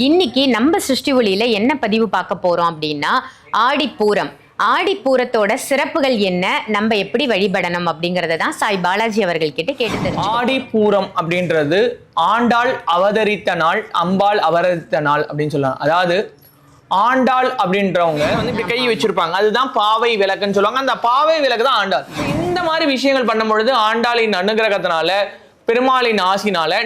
இன்னைக்கு நம்ம சிருஷ்டி ஒளியில என்ன பதிவு பார்க்க போறோம் அப்படின்னா ஆடிப்பூரம். ஆடிப்பூரத்தோட சிறப்புகள் என்ன, நம்ம எப்படி வழிபடணும் அப்படிங்கறத தான் சாய் பாலாஜி அவர்கள் கிட்ட கேட்டு தெரிஞ்சுக்கோம். ஆடிப்பூரம் அப்படின்றது ஆண்டாள் அவதரித்த நாள், அம்பாள் அவதரித்த நாள் அப்படின்னு சொல்லலாம். அதாவது ஆண்டாள் அப்படின்றவங்க வந்து இப்படி கை வச்சிருப்பாங்க, அதுதான் பாவை விளக்குன்னு சொல்லுவாங்க. அந்த பாவை விளக்கு தான் ஆண்டாள். இந்த மாதிரி விஷயங்கள் பண்ணும் பொழுது ஆண்டாளின் அனுகிரகத்தினால, பெருமாளின் ஆசினால.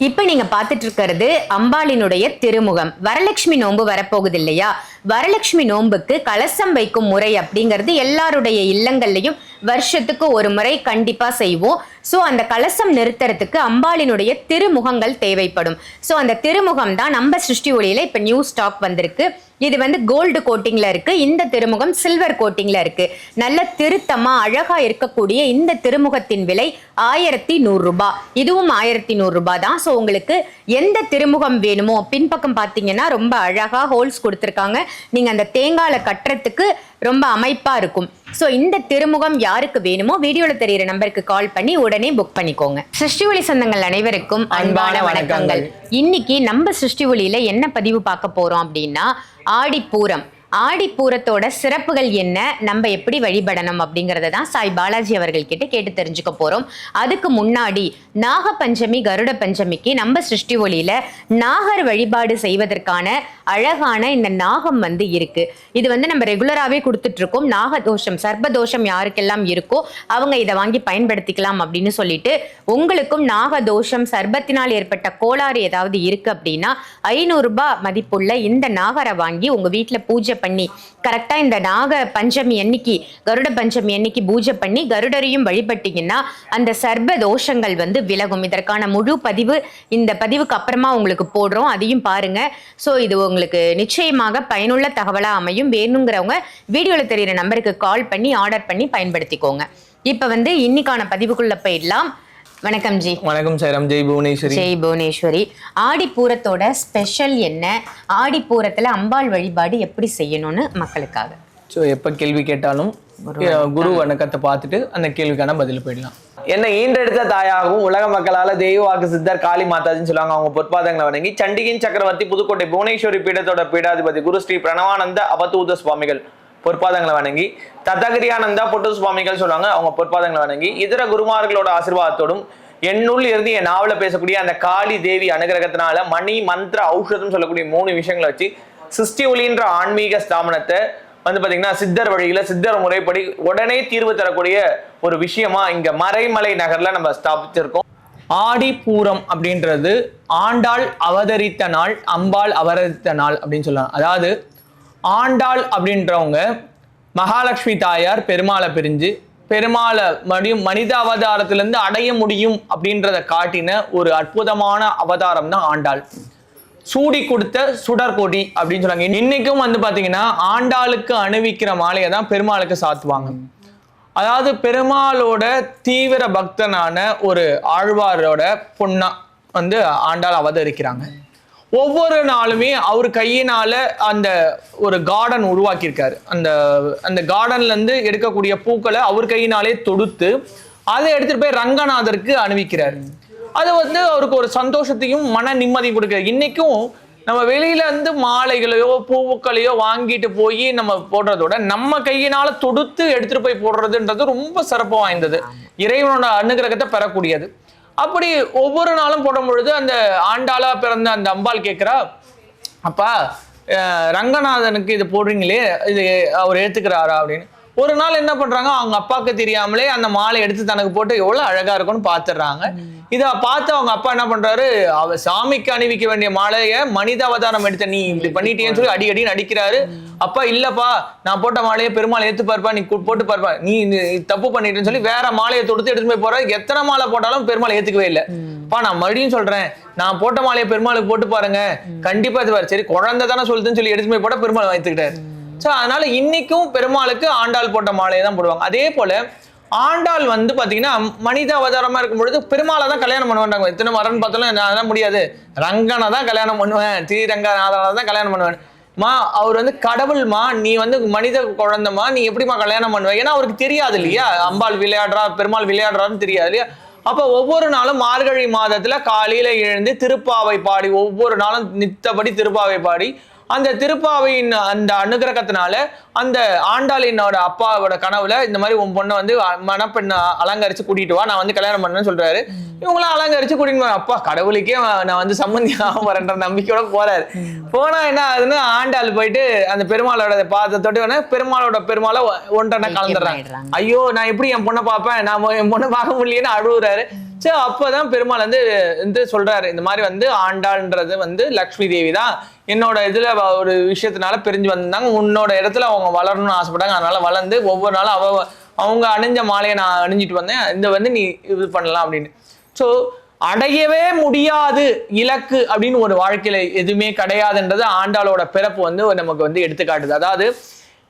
இப்ப நீங்க பாத்துட்டு இருக்கிறது அம்பாளினுடைய திருமுகம். வரலட்சுமி நோன்பு வரப்போகுது இல்லையா? வரலட்சுமி நோன்புக்கு கலசம் வைக்கும் முறை அப்படிங்கிறது எல்லாருடைய இல்லங்கள்லயும் வருஷத்துக்கு ஒரு முறை கண்டிப்பா செய்வோம். ஸோ அந்த கலசம் நிறுத்துறதுக்கு அம்பாளினுடைய திருமுகங்கள் தேவைப்படும். ஸோ அந்த திருமுகம் தான் நம்ம சிருஷ்டி ஒளியில இப்ப நியூ ஸ்டாக் வந்திருக்கு. இது வந்து கோல்டு கோட்டிங்ல இருக்கு, இந்த திருமுகம் சில்வர் கோட்டிங்ல இருக்கு. நல்ல திருத்தமா அழகா இருக்கக்கூடிய இந்த திருமுகத்தின் விலை 1100 ரூபாய். இதுவும் 1100 ரூபாய் தான். ஸோ உங்களுக்கு எந்த திருமுகம் வேணுமோ, பின்பக்கம் பார்த்தீங்கன்னா ரொம்ப அழகா ஹோல்ஸ் கொடுத்துருக்காங்க. நீங்க அந்த தேங்கால கட்டுறதுக்கு ரொம்ப அமைப்பா இருக்கும். ஸோ இந்த திருமுகம் யாருக்கு வேணுமோ வீடியோல தெரியுற நம்பருக்கு கால் பண்ணி உடனே புக் பண்ணிக்கோங்க. சிருஷ்டி ஒளி சொந்தங்கள் அனைவருக்கும் அன்பான வணக்கங்கள். இன்னைக்கு நம்ம சிருஷ்டி ஒளியில என்ன பதிவு பார்க்க போறோம் அப்படின்னா ஆடிப்பூரம். ஆடிப்பூரத்தோட சிறப்புகள் என்ன, நம்ம எப்படி வழிபடணும் அப்படிங்கறத தான் சாய் பாலாஜி அவர்கள் கிட்ட கேட்டு தெரிஞ்சுக்க போறோம். அதுக்கு முன்னாடி நாக பஞ்சமி, கருட பஞ்சமிக்கு நம்ம சிருஷ்டி ஒளியில நாகர் வழிபாடு செய்வதற்கான அழகான இந்த நாகம் வந்து இருக்கு. இது வந்து நம்ம ரெகுலராகவே கொடுத்துட்டு இருக்கோம். நாகதோஷம், சர்பதோஷம் யாருக்கெல்லாம் இருக்கோ அவங்க இதை வாங்கி பயன்படுத்திக்கலாம் அப்படின்னு சொல்லிட்டு, உங்களுக்கும் நாகதோஷம் சர்பத்தினால் ஏற்பட்ட கோளாறு ஏதாவது இருக்கு அப்படின்னா 500 ரூபாய் மதிப்புள்ள இந்த நாகரை வாங்கி உங்க வீட்டுல பூஜை பண்ணி கரெக்டா இந்த நாக பஞ்சமி அன்னைக்கு, கருட பஞ்சமி அன்னைக்கு பூஜை பண்ணி கருடரையும் வழிபட்டீங்கன்னா அந்த சர்ப தோஷங்கள் வந்து விலகும். இதற்கான முழு பதிவு இந்த பதிவுக்கு அப்புறமா உங்களுக்கு போடுறோம், அதையும் பாருங்க. ஸோ இது உங்களுக்கு நிச்சயமாக பயனுள்ள தகவலா அமையும். வேணுங்கிறவங்க வீடியோல தெரியுற நம்பருக்கு கால் பண்ணி ஆர்டர் பண்ணி பயன்படுத்திக்கோங்க. இப்ப வந்து இன்னைக்கான பதிவுக்குள்ள போயிடலாம். வணக்கம் ஜி. வணக்கம் சார். ஜெய் புவனேஸ்வரி. ஜெய் புவனேஸ்வரி. ஆடிப்பூரத்தோட ஸ்பெஷல் என்ன, ஆடிப்பூரத்துல அம்பாள் வழிபாடு எப்படி செய்யணும்னு மக்களுக்காக. ஸோ எப்போ கேள்வி கேட்டாலும் குரு வணக்கத்தை பார்த்துட்டு அந்த கேள்விக்கான பதில் போயிடலாம். என்ன ஈன்றெடுத்த தாயாகவும் உலக மக்களால தெய்வ வாக்கு சித்தர் காளி மாதாஜின்னு சொல்லுவாங்க. அவங்க பொற்பாதங்களை வணங்கி சண்டிகின் சக்கரவர்த்தி புதுக்கோட்டை புவனேஸ்வரி பீடத்தோட பீடாதிபதி குரு ஸ்ரீ பிரணவானந்த அவதூத சுவாமிகள் பொற்பாதங்களை வணங்கி, தத்தகிரியானந்தா பொட்டு சுவாமிகள் சொல்லுவாங்க, அவங்க பொற்பாதங்களை வணங்கி, இதர குருமார்களோட ஆசீர்வாதத்தோடும் என்னுள் இருந்து என் நாவல பேசக்கூடிய அந்த காளி தேவி அனுகிரகத்தினால மணி மந்திர ஔஷதம் சொல்லக்கூடிய 3 விஷயங்களை வச்சு சிருஷ்டி ஒளின்ற ஆன்மீக ஸ்தாபனத்தை வந்து பாத்தீங்கன்னா சித்தர் வழியில, சித்தர் முறைப்படி உடனே தீர்வு தரக்கூடிய ஒரு விஷயமா இங்க மறைமலை நகர்ல நம்ம ஸ்தாபிச்சிருக்கோம். ஆடிப்பூரம் அப்படின்றது ஆண்டாள் அவதரித்த நாள், அம்பாள் அவதரித்த நாள் அப்படின்னு சொல்லலாம். அதாவது ஆண்டாள் அப்படின்றவங்க மகாலட்சுமி தாயார் பெருமாளை பிரிஞ்சு பெருமாளை மனித அவதாரத்திலிருந்து அடைய முடியும் அப்படின்றத காட்டின ஒரு அற்புதமான அவதாரம் தான் ஆண்டாள். சூடி கொடுத்த சுடர்கொடி அப்படின்னு சொன்னாங்க. இன்னைக்கும் வந்து பாத்தீங்கன்னா ஆண்டாளுக்கு அணிவிக்கிற மாலையை தான் பெருமாளுக்கு சாத்துவாங்க. அதாவது பெருமாளோட தீவிர பக்தனான ஒரு ஆழ்வாரோட பொண்ணா வந்து ஆண்டாள் அவதரிக்கிறாங்க. ஒவ்வொரு நாளுமே அவர் கையினால அந்த ஒரு கார்டன் உருவாக்கியிருக்காரு. அந்த கார்டன்ல இருந்து எடுக்கக்கூடிய பூக்களை அவர் கையினாலே தொடுத்து அதை எடுத்துட்டு போய் ரங்கநாதருக்கு அணிவிக்கிறாரு. அது வந்து அவருக்கு ஒரு சந்தோஷத்தையும் மன நிம்மதியும் கொடுக்குறது. இன்னைக்கும் நம்ம வெளியில இருந்து மாலைகளையோ பூக்களையோ வாங்கிட்டு போய் நம்ம போடுறதோட நம்ம கையினால தொடுத்து எடுத்துட்டு போய் போடுறதுன்றது ரொம்ப சிறப்பு வாய்ந்தது, இறைவனோட அனுகிரகத்தை பெறக்கூடியது. அப்படி ஒவ்வொரு நாளும் போடும் பொழுது அந்த ஆண்டாளா பிறந்த அந்த அம்பாள் கேட்கிறா, அப்பா ரங்கநாதனுக்கு இது போடுறீங்களே, இது அவர் ஏத்துக்கிறாரா அப்படின்னு. ஒரு நாள் என்ன பண்றாங்க, அவங்க அப்பாவுக்கு தெரியாமலே அந்த மாலை எடுத்து தனக்கு போட்டு எவ்வளவு அழகா இருக்கும்னு பாத்துடுறாங்க. இதை பார்த்து அவங்க அப்பா என்ன பண்றாரு, சாமிக்கு அணிவிக்க வேண்டிய மாலையை மனித அவதாரம் எடுத்த நீ இப்படி பண்ணிட்டேன்னு சொல்லி அடிக்கடி நடிக்கிறாரு. அப்பா இல்லப்பா, நான் போட்ட மாலையை பெருமாள் ஏத்து பார்ப்பா, நீ போட்டு பார்ப்பா, நீ தப்பு பண்ணிட்டேன்னு சொல்லி வேற மாலையை தொடுத்து எடுத்து போய் போற. எத்தனை மாலை போட்டாலும் பெருமாள் ஏத்துக்கவே இல்லை. அப்பா நான் மறுபடியும் சொல்றேன், நான் போட்ட மாலையை பெருமாளுக்கு போட்டு பாருங்க, கண்டிப்பா இது சரி குழந்தை தானே சொல்லுதுன்னு சொல்லி எடுத்து போய் போட பெருமாள் வைத்துக்கிட்டாரு. ஸோ அதனால இன்னைக்கும் பெருமாளுக்கு ஆண்டாள் போட்ட மாலையை தான் போடுவாங்க. அதே போல ஆண்டாள் வந்து பாத்தீங்கன்னா மனித அவதாரமா இருக்கும் பொழுது பெருமாளை தான் கல்யாணம் பண்ணுவாங்க. எத்தனை வரன்னு பார்த்தாலும் அதெல்லாம் முடியாது, ரங்கனை தான் கல்யாணம் பண்ணுவேன், ஸ்ரீரங்கநாதனை தான் கல்யாணம் பண்ணுவேன். மா அவர் வந்து கடவுள்மா, நீ வந்து மனித குழந்தைமா, நீ எப்படிமா கல்யாணம் பண்ணுவ? ஏன்னா அவருக்கு தெரியாது இல்லையா, அம்பாள் விளையாடுறா பெருமாள் விளையாடுறான்னு தெரியாது இல்லையா. அப்ப ஒவ்வொரு நாளும் மார்கழி மாதத்துல காலையில எழுந்து திருப்பாவை பாடி, ஒவ்வொரு நாளும் நித்தபடி திருப்பாவை பாடி, அந்த திருப்பாவையின் அந்த அனுகிரகத்தினால அந்த ஆண்டாளினோட அப்பாவோட கனவுல இந்த மாதிரி உன் பொண்ணை வந்து மணப்பெண்ண அலங்கரிச்சு கூட்டிட்டு வா, நான் வந்து கல்யாணம் பண்ணேன்னு சொல்றாரு. இவங்களாம் அலங்கரிச்சு கூட்டிட்டு அப்பா கடவுளுக்கே நான் வந்து சம்பந்தி ஆக வரேன்ற நம்பிக்கையோட போறாரு. போனா என்ன ஆகுதுன்னு ஆண்டாள் போயிட்டு அந்த பெருமாளோட பாதத்தோட்டு பெருமாளை ஒன்றனை கலந்துடுறாங்க. ஐயோ நான் எப்படி என் பொண்ணை பார்ப்பேன், நான் என் பொண்ணை பார்க்க முடியலன்னு அழுகுறாரு. சரி, அப்பதான் பெருமாள் வந்து சொல்றாரு, இந்த மாதிரி வந்து ஆண்டாள்ன்றது வந்து லக்ஷ்மி தேவி தான், என்னோட இதுல ஒரு விஷயத்தினால பிரிஞ்சு வந்தாங்க, உன்னோட இடத்துல அவங்க வளரணும்னு ஆசைப்பட்டாங்க, அதனால வளர்ந்து ஒவ்வொரு நாளும் அவங்க அணிஞ்ச மாலையை நான் அணிஞ்சிட்டு வந்தேன், இந்த வந்து நீ இது பண்ணலாம் அப்படின்னு. ஸோ அடையவே முடியாது இலக்கு அப்படின்னு ஒரு வாழ்க்கையில எதுவுமே கிடையாதுன்றது ஆண்டாளோட பிறப்பு வந்து நமக்கு வந்து எடுத்துக்காட்டுது. அதாவது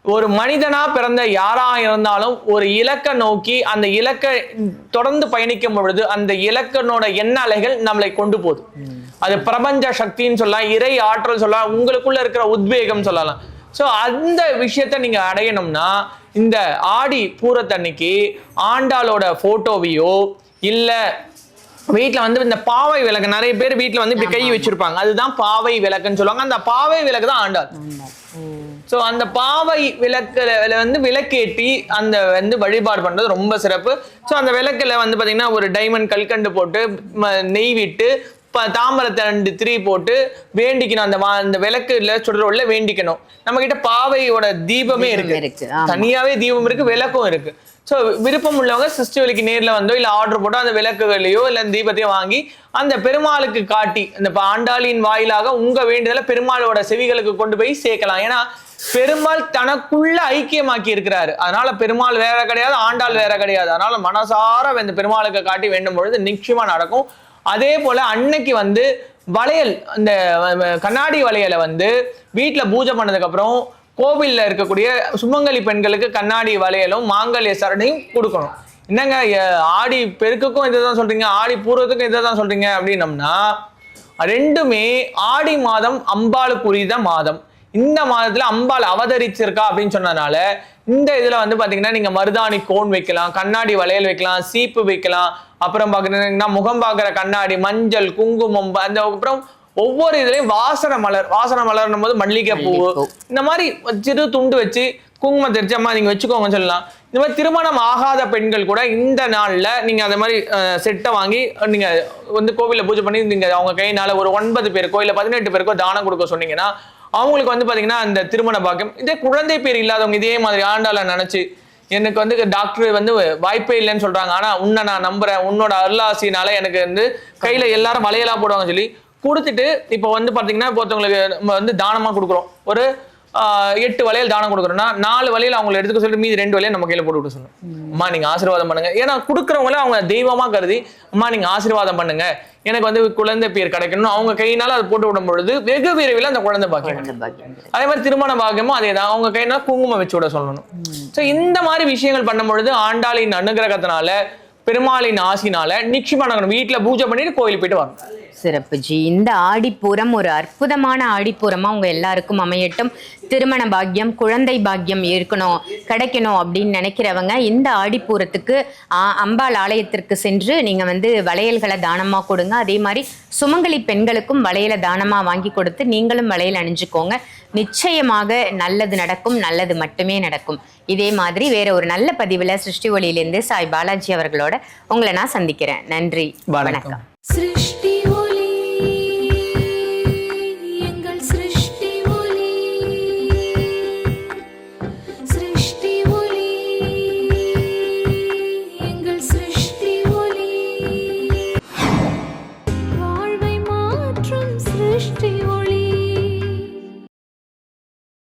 ஒரு மனிதனா பிறந்த யாரா இருந்தாலும் ஒரு இலக்கை நோக்கி அந்த இலக்கை தொடர்ந்து பயணிக்கும் பொழுது அந்த இலக்கனோட எண்ண அலைகள் நம்மளை கொண்டு போகுது. அது பிரபஞ்ச சக்தின்னு சொல்லலாம், இறை ஆற்றல் சொல்லலாம், உங்களுக்குள்ள இருக்கிற உத்வேகம் சொல்லலாம். ஸோ அந்த விஷயத்த நீங்க அடையணும்னா இந்த ஆடி பூரத்தன்னைக்கு ஆண்டாளோட போட்டோவையோ இல்ல வீட்டுல வந்து இந்த பாவை விளக்கு, நிறைய பேர் வீட்டுல வந்து இப்படி கை வச்சிருப்பாங்க, அதுதான் பாவை விளக்குன்னு சொல்லுவாங்க. அந்த பாவை விளக்கு தான் ஆண்டாள். ஸோ அந்த பாவை விளக்குல வந்து விளக்கேற்றி அந்த வந்து வழிபாடு பண்றது ரொம்ப சிறப்பு. ஸோ அந்த விளக்குல வந்து பாத்தீங்கன்னா ஒரு டைமண்ட் கல்கண்டு போட்டு நெய் விட்டு தாமரத்தண்டு திரி போட்டு வேண்டிக்கணும். அந்த விளக்குல சுடரோல வேண்டிக்கணும். நம்ம கிட்ட பாவையோட தீபமே இருக்கு, தனியாவே தீபம் இருக்கு, விளக்கும் இருக்கு. ஸோ விருப்பம் உள்ளவங்க சிஸ்டவலிக்கு நேரில் வந்தோ இல்லை ஆர்டர் போட்டோ அந்த விளக்குகளையோ இல்லை தீபத்தையோ வாங்கி அந்த பெருமாளுக்கு காட்டி அந்த ஆண்டாளின் வாயிலாக உங்க வேண்டுதலை பெருமாளோட செவிகளுக்கு கொண்டு போய் சேர்க்கலாம். ஏன்னா பெருமாள் தனக்குள்ள ஐக்கியமாக்கி இருக்கிறாரு. அதனால பெருமாள் வேற கிடையாது, ஆண்டாள் வேற கிடையாது. அதனால மனசார இந்த பெருமாளுக்கு காட்டி வேண்டும் பொழுது நிச்சயமா நடக்கும். அதே போல அன்னைக்கு வந்து வளையல், இந்த கண்ணாடி வளையலை வந்து வீட்டுல பூஜை பண்ணதுக்கு அப்புறம் கோவில்ல இருக்கக்கூடிய சுமங்கலி பெண்களுக்கு கண்ணாடி வளையலும் மாங்கல்ய சரணையும் கொடுக்கணும். என்னங்க ஆடி பெருக்குக்கும் இதைதான் சொல்றீங்க, ஆடி பூர்வத்துக்கும் இதைதான் சொல்றீங்க அப்படின்னம்னா, ரெண்டுமே ஆடி மாதம் அம்பாளுக்குரிய மாதம். இந்த மாதத்துல அம்பாள் அவதரிச்சிருக்கா அப்படின்னு சொன்னதுனால இந்த இதுல வந்து பாத்தீங்கன்னா நீங்க மருதாணி கோன் வைக்கலாம், கண்ணாடி வளையல் வைக்கலாம், சீப்பு வைக்கலாம், அப்புறம் பாத்தீங்கன்னா முகம் பார்க்குற கண்ணாடி, மஞ்சள், குங்குமம், அந்த அப்புறம் ஒவ்வொரு இதுலயும் வாசனை மலர்னும் போது மல்லிகை பூ, இந்த மாதிரி சிறு துண்டு வச்சு குங்குமம் தெரிச்சு அம்மா நீங்க வச்சுக்கோங்க சொல்லலாம். இந்த மாதிரி திருமணம் ஆகாத பெண்கள் கூட இந்த நாள்ல நீங்க அந்த மாதிரி செட்டை வாங்கி நீங்க வந்து கோவில்ல பூஜை பண்ணி நீங்க அவங்க கையினால ஒரு 9 பேருக்கோ இல்ல 18 பேருக்கோ தானம் கொடுக்க சொன்னீங்கன்னா அவங்களுக்கு வந்து பாத்தீங்கன்னா அந்த திருமண பாக்கியம். இதே குழந்தை பேர் இல்லாதவங்க இதே மாதிரி ஆண்டாள நினைச்சு எனக்கு வந்து டாக்டர் வந்து வாய்ப்பே இல்லைன்னு சொல்றாங்க, ஆனா உன்னை நான் நம்புறேன், உன்னோட அருளாசினால எனக்கு வந்து கையில எல்லாரும் வளையலா போடுவாங்க சொல்லி கொடுத்துட்டு இப்போ வந்து பாத்தீங்கன்னா இப்போ ஒருத்தவங்களுக்கு நம்ம வந்து தானமா கொடுக்குறோம், ஒரு 8 வளையல் தானம் கொடுக்குறோம்னா 4 வளையல் அவங்களை எடுத்துக்க சொல்லிட்டு மீதி 2 வளையல் நம்ம கையில போட்டு விட்டு சொல்லணும், அம்மா நீங்க ஆசீர்வாதம் பண்ணுங்க. ஏன்னா கொடுக்குறவங்களே அவங்க தெய்வமா கருதி அம்மா நீங்க ஆசீர்வாதம் பண்ணுங்க, எனக்கு வந்து குழந்தை பேர் கிடைக்கணும் அவங்க கையினால அதை போட்டு விடும் பொழுது வெகு விரைவில் அந்த குழந்தை பாக்கியம். அதே மாதிரி திருமண பாக்கியமும் அதே தான், அவங்க கையினால குங்குமம் வச்சு விட சொல்லணும். ஸோ இந்த மாதிரி விஷயங்கள் பண்ணும் பொழுது ஆண்டாளின் அனுகிரகத்தினால பெருமாளின் ஆசினால நிச்சயமா நாங்கள் வீட்டுல பூஜை பண்ணிட்டு கோயிலுக்கு போயிட்டு வரோம். சிறப்பு ஜி. இந்த ஆடிப்பூரம் ஒரு அற்புதமான ஆடிப்பூரமா உங்க எல்லாருக்கும் அமையட்டும். திருமண பாக்கியம், குழந்தை பாக்கியம் கிடைக்கணும் அப்படின்னு நினைக்கிறவங்க இந்த ஆடிப்பூரத்துக்கு அம்பாள் ஆலயத்திற்கு சென்று நீங்க வந்து வளையல்களை தானமா கொடுங்க. அதே மாதிரி சுமங்கலி பெண்களுக்கும் வளையலை தானமா வாங்கி கொடுத்து நீங்களும் வளையல் அணிஞ்சுக்கோங்க. நிச்சயமாக நல்லது நடக்கும், நல்லது மட்டுமே நடக்கும். இதே மாதிரி வேற ஒரு நல்ல பதிவுல சிருஷ்டி ஒளியிலிருந்து சாய் பாலாஜி அவர்களோட உங்களை நான் சந்திக்கிறேன். நன்றி, வணக்கம்.